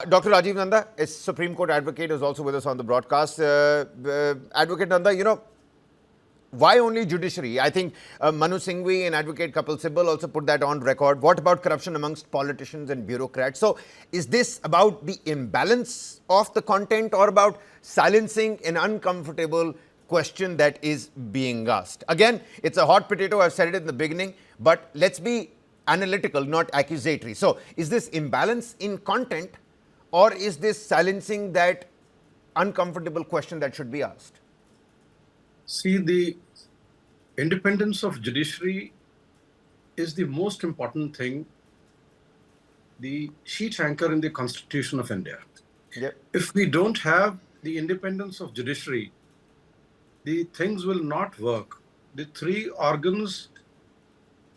Dr. Rajiv Nanda is Supreme Court advocate, is also with us on the broadcast. Advocate Nanda, why only judiciary? I think Manu Singhvi and Advocate Kapil Sibal also put that on record. What about corruption amongst politicians and bureaucrats? So is this about the imbalance of the content or about silencing an uncomfortable question that is being asked? Again, it's a hot potato. I've said it in the beginning, but let's be analytical, not accusatory. So is this imbalance in content, or is this silencing that uncomfortable question that should be asked? See, the independence of judiciary is the most important thing, the sheet anchor in the Constitution of India. Yep. If we don't have the independence of judiciary, the things will not work. The three organs,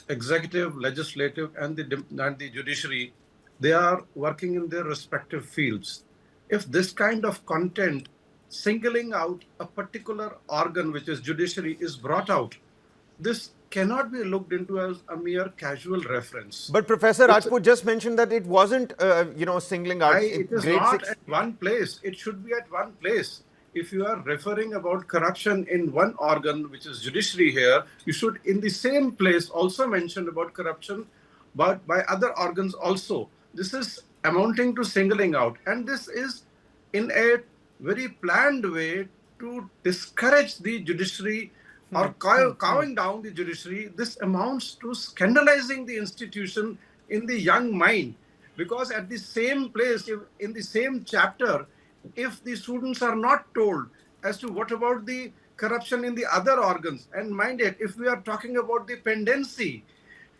executive, legislative, and the judiciary, they are working in their respective fields. If this kind of content singling out a particular organ, which is judiciary, is brought out, this cannot be looked into as a mere casual reference. But Professor Rajput just mentioned that it wasn't, singling out. It is not at one place. It should be at one place. If you are referring about corruption in one organ, which is judiciary here, you should in the same place also mention about corruption, but by other organs also. This is amounting to singling out. And this is in a very planned way to discourage the judiciary or cowing down the judiciary. This amounts to scandalizing the institution in the young mind. Because at the same place, in the same chapter, if the students are not told as to what about the corruption in the other organs, and mind it, if we are talking about the pendency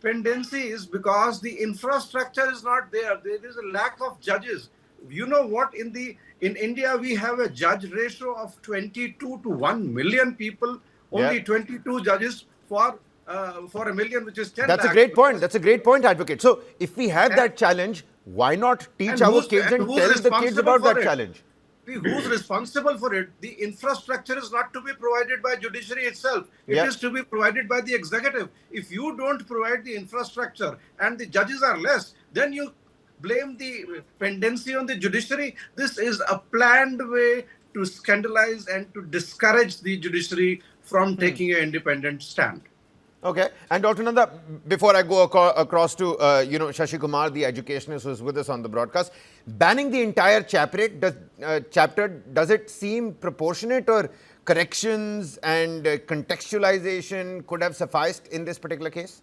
is because the infrastructure is not there. There is a lack of judges. You know what? In India, we have a judge ratio of 22 to 1 million people. Only 22 judges for a million, which is 10 That's lakhs. a great point. That's a great point, Advocate. So if we have that challenge, why not teach our kids and tell the kids about that challenge? Who's responsible for it? The infrastructure is not to be provided by judiciary itself. It is to be provided by the executive. If you don't provide the infrastructure and the judges are less, then you blame the pendency on the judiciary. This is a planned way to scandalize and to discourage the judiciary from taking an independent stand. Okay. And Dr. Nanda, before I go across to, Shashi Kumar, the educationist who is with us on the broadcast, banning the entire chapter, does it seem proportionate, or corrections and contextualization could have sufficed in this particular case?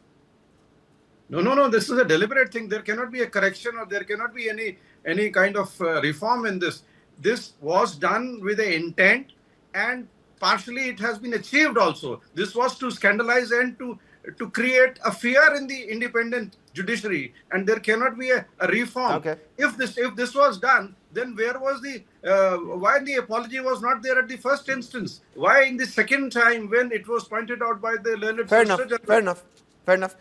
No. This is a deliberate thing. There cannot be a correction, or there cannot be any kind of reform in this. This was done with an intent, and partially it has been achieved also. This was to scandalize and to create a fear in the independent judiciary, and there cannot be a reform. Okay. If this was done, then where was why the apology was not there at the first instance? Why in the second time when it was pointed out by the learned Fair enough.